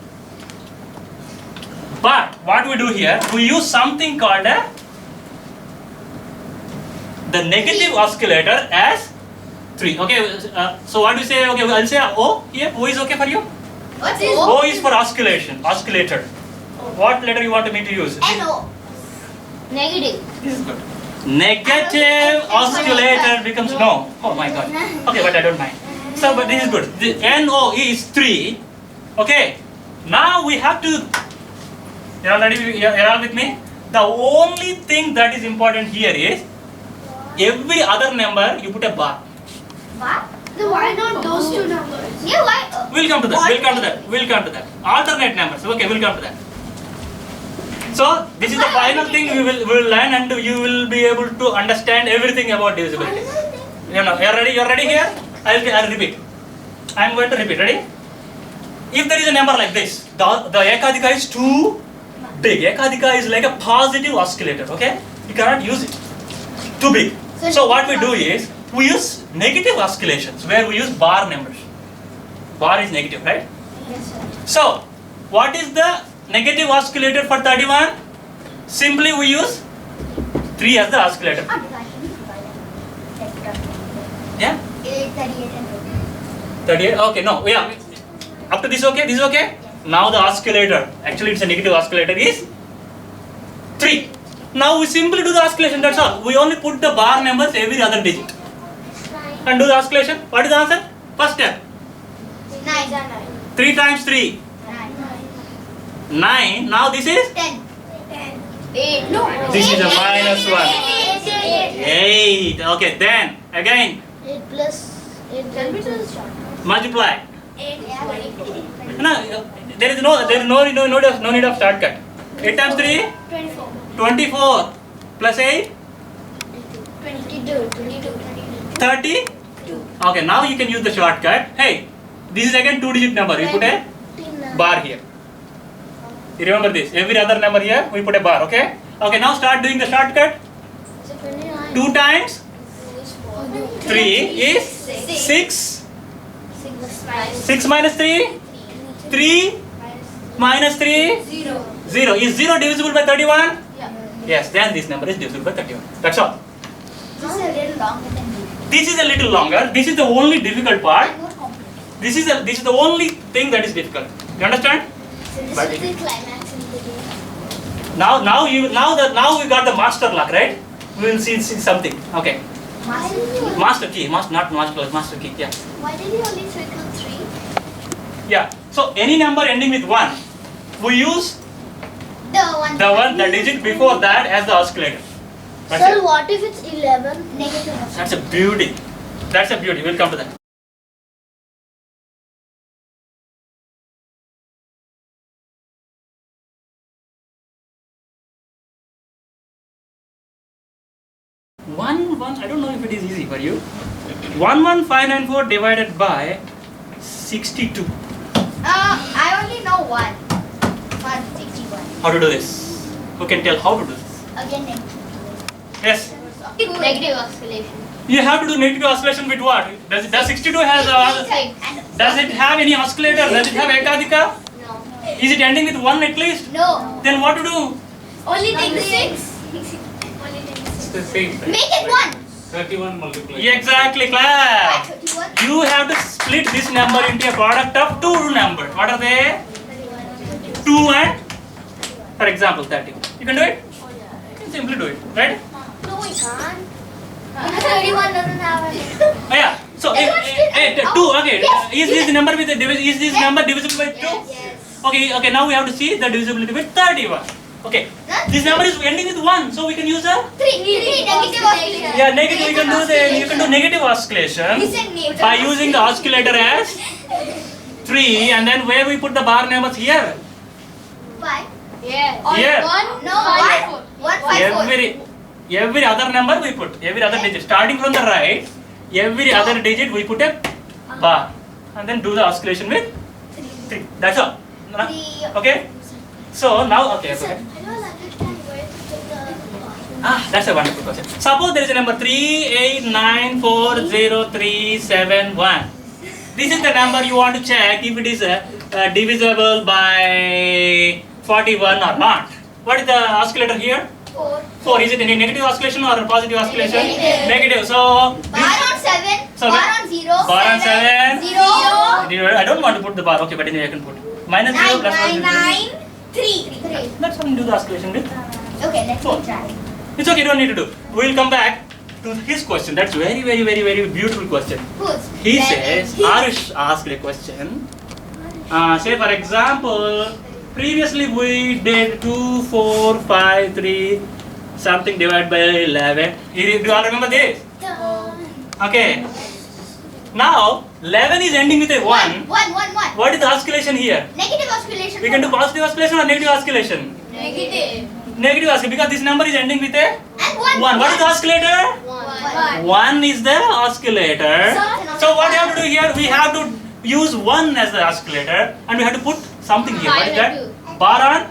But what we do here, we use something called the negative oscillator as 3. Okay, so what do you say? Okay, I'll say O here. O is okay for you? What's this? O is for oscillator. What letter you want me to use? No. Negative. This is good. Negative oscillator becomes no. Oh my god. Okay, but I don't mind. So, but this is good. The NO is 3. Okay. Now we have to. You are ready? You are all with me? The only thing that is important here is every other number you put a bar. What? So why not those two numbers? Yeah, why? We'll come to that. We'll come to that. Alternate numbers. Okay, we'll come to that. So this is the final thing we will learn, and you will be able to understand everything about divisibility. You know, you are ready here? I'll repeat. I'm going to repeat. Ready? If there is a number like this, the ekadika is too big. Ekadika is like a positive oscillator. Okay, you cannot use it. Too big. So what we do is we use negative oscillations where we use bar numbers. Bar is negative, right? Yes, sir. So what is the negative oscillator for 31? Simply we use 3 as the oscillator. Yeah? 38 and 38? Okay, no, yeah. Up to this okay? This is okay? Now the oscillator, actually it's a negative oscillator, is 3. Now we simply do the oscillation, that's all. We only put the bar numbers every other digit. And do the oscillation. What is the answer? First step. 9. 3 times 3. 9. Now this is? 10. 8. No. This is a minus 1. 8. Okay, then again 8 plus 8. Tell me to the short. multiply. 8 is No, there is no need of shortcut. 8 times 3? 24. 24. Plus 8? 22. 30? Okay, now you can use the shortcut. Hey, this is again 2-digit number. You put a bar here. You remember this. Every other number here, we put a bar, okay? Okay, now start doing the shortcut. 2 times 3 is 6. 6 minus 3? 3 minus 3? 0. Is 0 divisible by 31? Yes, then this number is divisible by 31. That's all. This is a little longer than you. This is a little longer. This is the only difficult part. This is the only thing that is difficult. You understand? So this But is the climax in the game. Now we got the master lock, right? We will see something. Okay. Master key. Not master key. Yeah. Why did you only circle 3? Yeah. So any number ending with 1, we use the digit before that as the oscillator. That's Sir, it. what if it's 11? Negative. That's a beauty. We'll come to that. I don't know if it is easy for you. 11594 divided by 62. I only know 1. 161. How to do this? Who can tell how to do this? Again, negative. Yes. Negative oscillation. You have to do negative oscillation with what? Does 62 has does it have any oscillator? Does it have ekadika? No. Is it ending with 1 at least? No. Then what to do? Only take the 6. It's the same thing. Make it 1. 31 multiplied. Exactly, class. 31. You have to split this number into a product of 2 numbers. What are they? 2 and, for example, 30. You can do it? You can simply do it, right? No, we can't. 31 doesn't have it. Oh, yeah. So, 2, okay. Yes. Is this number divisible by 2? Yes. Okay, now we have to see the divisibility with 31. Okay. This number is ending with 1, so we can use a 3. Negative oscillation. you can do negative oscillation by using the oscillator as 3, and then where we put the bar numbers here? 5. Yes. Here. No. 154. Every other number we put, every other digit. Starting from the right, every other digit we put a bar. And then do the oscillation with 3. That's all. Okay? So now, okay. Sir, I don't understand where to put the... That's a wonderful question. Suppose there is a number 3894037 This is the number you want to check if it is divisible by 41 or not. What is the oscillator here? 4. 4. Is it any negative oscillation or a positive oscillation? Negative. Negative. So, Bar on 7. So Bar on 0. bar on 7. 0. I don't want to put the bar. Okay, but anyway I can put. Minus 0 plus 1 9. 3. Let's do the oscillation bit. Okay, let's Four. try. It's okay, don't need to do. We'll come back to his question. That's very beautiful question. Who's? He says, Arish asked a question. Say for example, previously we did 2, 4, 5, 3, something divided by 11. Do you all remember this? Okay. Now, 11 is ending with a 1. 1. What is the oscillation here? Negative oscillation. We can do positive oscillation or negative oscillation? Negative. Negative oscillation because this number is ending with a And 1. 1. What is the oscillator? 1. 1 is the oscillator. So what we have to do here? We have to use 1 as the oscillator and we have to put something here. What is that? Bar on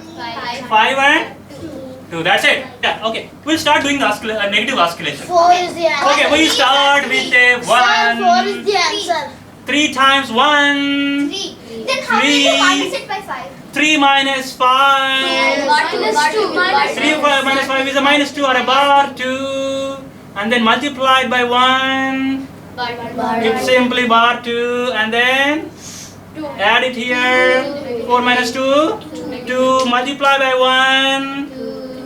5 and 2. That's it. Yeah, okay. We'll start doing the negative oscillation. 4 is the answer. Okay, we start with a 1. 4 is the answer. 3 times 1. 3. Then how do you minus it by 5? 3 minus 5. 3 minus 5 is a minus 2 or a bar 2. And then multiplied by 1. It's simply bar 2. And then add it here. 4 minus 2. 2 multiplied by 1.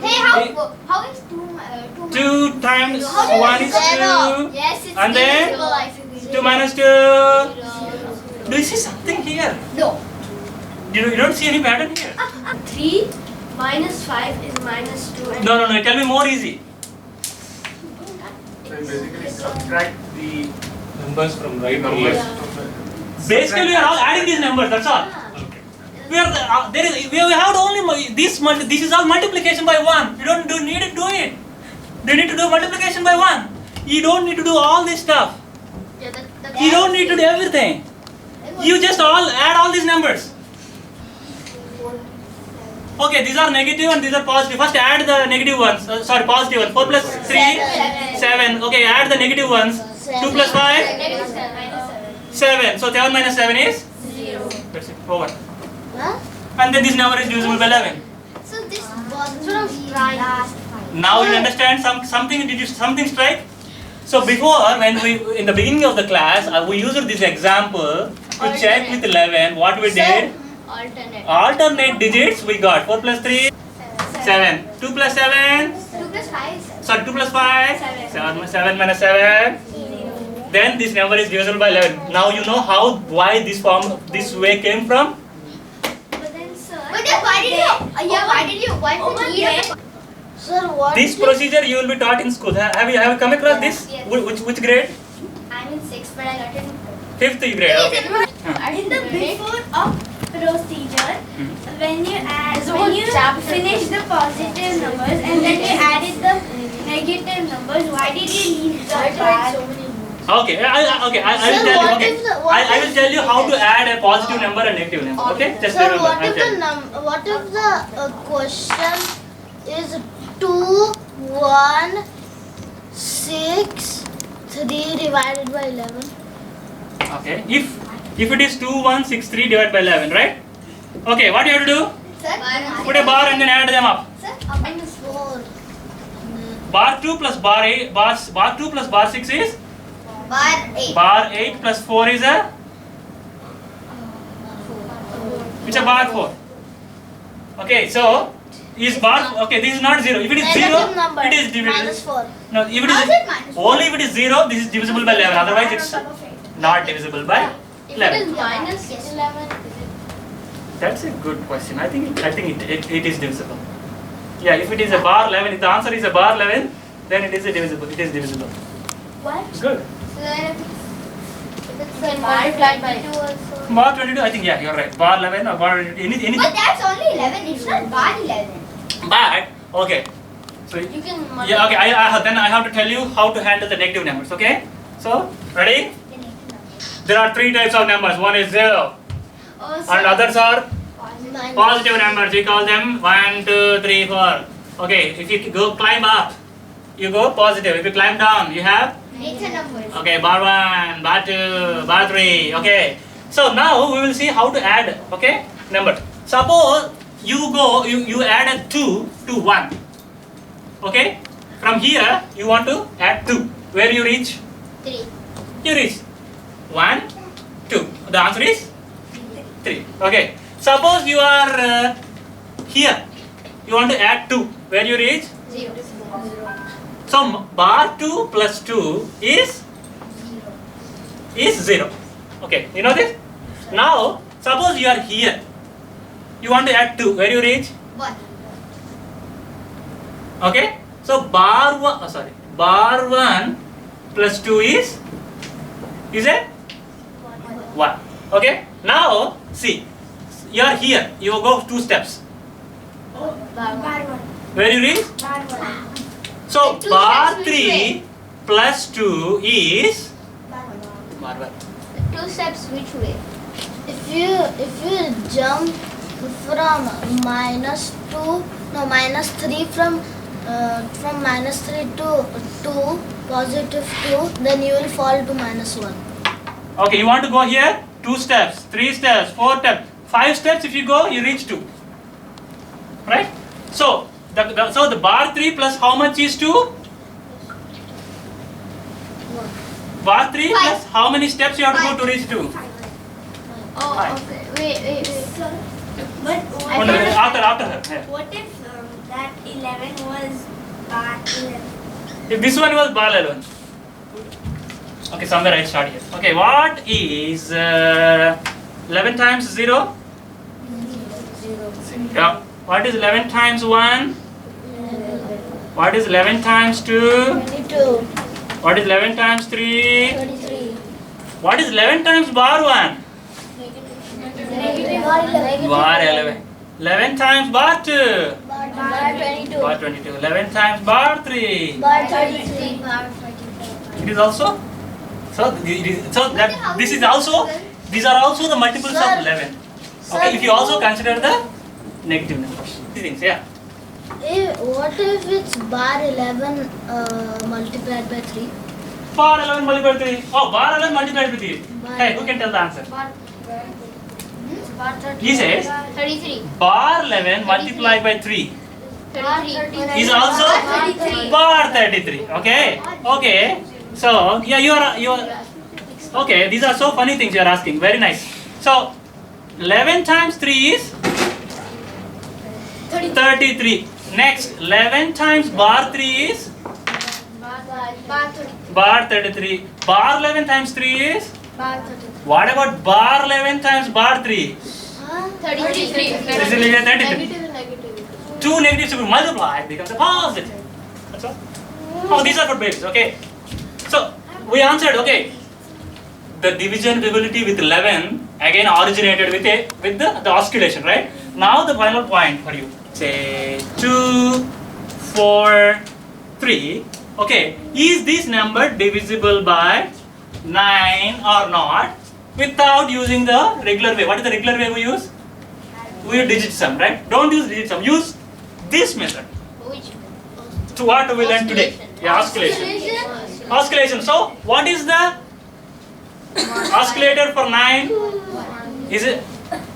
Hey, how is 2 2 times How does 1 is 2. Yes, it's And then divisible, I figured. 2 minus 2. Do you see something here? No. You don't see any pattern here? 3 minus 5 is minus 2. And No. Tell me more easy. So basically subtract the numbers from right to Yeah. left. Basically, we are all adding these numbers. That's all. We are we have only this is all multiplication by 1. You don't need to do it. You need to do multiplication by 1. You don't need to do all this stuff. You don't need to do everything. You just add all these numbers. Okay, these are negative and these are positive. First add the negative ones. Positive one. 4 plus 3, 7. Okay, add the negative ones. 2 plus 5, 7. So 7 minus 7 is 0. that's it. Over. And then this number is divisible by 11. So this was last 5. Now you understand something. Did you something strike? So before, when we in the beginning of the class, we used this example to check with 11. What we did? Alternate digits we got. 4 plus 3, 7. 2 plus 7. 2 plus 5 is 7. Sorry, 2 plus 5. 7 minus 7. Then this number is divisible by 11. Now you know why this way came from. But then, sir. But then why did you need Sir, what? This procedure you will be taught in school. Have you come across this? Yes. Which grade? I'm in 6th, but I got it in 5th grade. Okay. in the before of procedure, when you finish the positive numbers and then you added the negative numbers, why did you leave the bar? Okay, I will tell you. Okay, I will tell you how to add a positive number and negative number. Okay, just Sir, remember. what if the question is 2, 1, 6, 3 divided by 11? Okay, if it is 2, 1, 6, 3 divided by 11, right? Okay, what you have to do? Sir, Put a bar and then add them up. Sir, minus 4. Bar 2 plus bar 8, bar 2 plus bar 6 is? Bar 8. Bar 8 plus 4 is a? It's a bar 4. Okay, so is bar, okay, this is not 0. If it is 0, number, it is divisible. minus 4. No, if it How is is it minus 4? only if it is 0, this is divisible by 11. Otherwise, it's not divisible by 11. minus 11, That's a good question. I think it is divisible. Yeah, if it is a bar 11, if the answer is a bar 11, then it is divisible. It is divisible. what? Good. So then Multiplied by 2 also. Bar 22, I think, yeah, you're right. Bar 11 or bar anything. But that's only 11. It's not bar 11. But, okay. So, You can multiply. yeah, okay, then I have to tell you how to handle the negative numbers, okay? So, ready? There are 3 types of numbers. One is 0 and others are positive numbers. We call them 1, 2, 3, 4. Okay, if you go climb up, you go positive. If you climb down, you have Negative numbers. okay, bar 1, bar 2, bar 3. Okay. So now we will see how to add, okay, number. Suppose you add a 2 to 1. Okay? From here you want to add 2. Where you reach? 3. You reach 1, 2. The answer is 3. Okay. Suppose you are here. You want to add 2. Where you reach? 0. So bar 2 plus 2 is 0. Okay, you know this? Now suppose you are here. You want to add 2. Where you reach? 1. Okay. So bar 1 plus 2 is it? 1. Okay. Now see. You are here. You will go 2 steps. Bar 1. Where you reach? Bar 1. So Two bar steps which 3 way? plus 2 is Bar 1. bar 1. 2 steps which way? If you jump from minus 3 from -3 to 2 positive 2, then you will fall to -1. Okay, you want to go here? 2 steps, 3 steps, 4 steps, 5 steps. If you go, you reach 2. Right? So the bar 3 plus how much is 2? Bar 3 Five. plus how many steps you have to go to reach 2? Oh, Fine. okay. Wait. So, but Oh, no, after her. Yeah. what if that 11 was bar 11? If this one was bar 11. Okay, somewhere I start here. Okay, what is 11 times 0? 0. Yeah. What is 11 times 1? What is 11 times 2? 22, What is 11 times 3? 33, What is 11 times bar 1? Bar 11. 11 times bar 2? bar 22, Bar 22. 11 times bar 3? bar 33, It is also? So this is also, these are also the multiples of Sir. 11. Okay, if you also consider the negative numbers. These things, yeah. What if it's bar 11 multiplied by 3? Bar 11 multiplied by 3. Oh, bar 11 multiplied by 3. Bar Hey, who can tell the answer? Bar 30. He says 33. bar 11 multiplied by 3 33. is also Bar 33. bar 33. Okay. Okay. So yeah, you are okay. These are so funny things you are asking. Very nice. So 11 times 3 is 33. Next, 11 times bar 3 is Bar 30. bar 33. Bar 11 times 3 is Bar 30. what about bar 11 times bar 3? 33. This is 33. Two negatives will multiply, it becomes a positive. That's all. Oh, these are for babies, okay. So, we answered, okay. The division ability with 11 again originated with the osculation, right? Now the final point for you. Say 2, 4, 3. Okay, is this number divisible by 9 or not without using the regular way? What is the regular way we use? We use digit sum, right? Don't use digit sum. Use this method. Which? To what we learned today? Yeah, osculation. Osculation. So, what is the oscillator for 9? Is it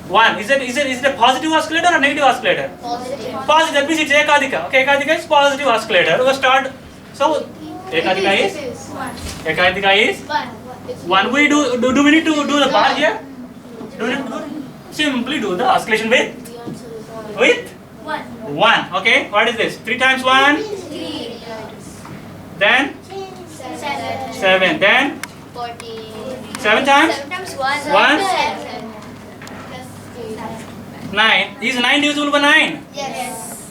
1? Is it a positive oscillator or a negative oscillator? Positive. Positive. That means it's ekadika. Okay, ekadika is positive oscillator. We start. So, ekadika is 1. We do we need to do the bar here? Do we need to do? Simply do the oscillation with 1. Okay, what is this? 3 times 1? 3. Then 7. Then 40. 7 times 7 times 1. 1? 7. 9. Is 9 divisible by 9? Yes.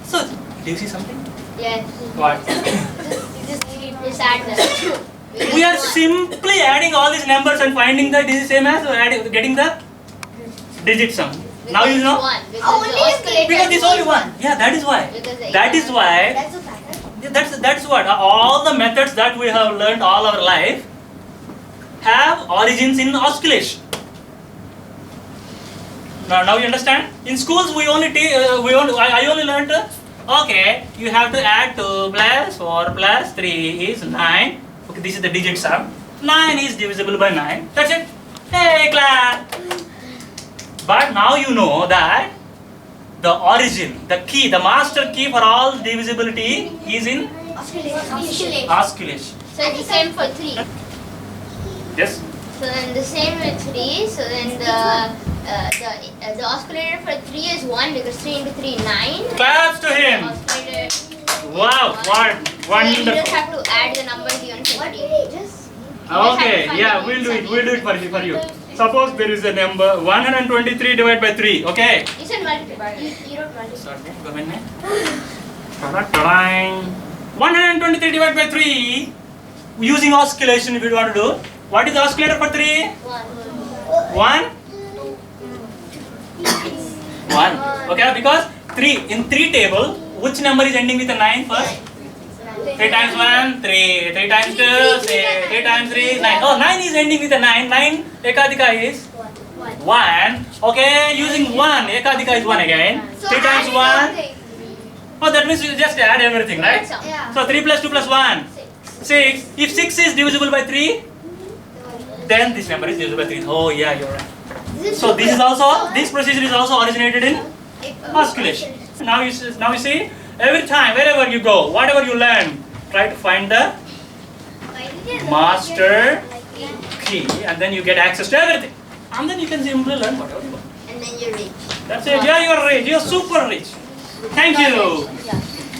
So, do you see something? Yes. What? Just add them. We are simply adding all these numbers and finding that this is same as getting the digit sum. Now you know. One, because Only the oscillator Because it's only one. Yeah, that is why. That is why. That's a pattern. That's what all the methods that we have learned all our life have origins in oscillation. Now you understand? In schools we only I only learned okay, you have to add 2 plus 4 plus 3 is 9. Okay, this is the digit sum. 9 is divisible by 9. That's it. Hey, class. But now you know that the origin, the key, the master key for all divisibility is in oscillation. oscillation. So it's the same for 3. Yes? So then the same with 3. So then the oscillator for 3 is 1 because 3 into 3 9. Claps to him. Oscillator. Wow, what So you just wonderful. have to add the number given for What 3. did he just? Okay, yeah, we'll do it for you. Suppose there is a number 123 divided by 3, okay? You said multiply. You don't multiply. Sorry, go ahead. 123 divided by 3 using oscillation if you want to do. What is the oscillator for 3? 1? 1. Okay, because 3 in 3 table, which number is ending with a 9 first? 3 times 1, 3. 3 times 2, 3 times 3, 9. Oh, 9 is ending with a 9. 9 ekadika is 1. Okay, using 1, ekadika is 1 again. 3 times 1. Oh, that means you just add everything, right? Yeah. So 3 plus 2 plus 1. 6. If 6 is divisible by 3, then this number is divisible by 3. Oh, yeah, you're right. So this procedure is also originated in oscillation. Now you see, every time, wherever you go, whatever you learn, try to find the master key and then you get access to everything. And then you can simply learn whatever you want. And then you're rich. That's it. Yeah, you're rich. You're super rich. Thank you. Yeah.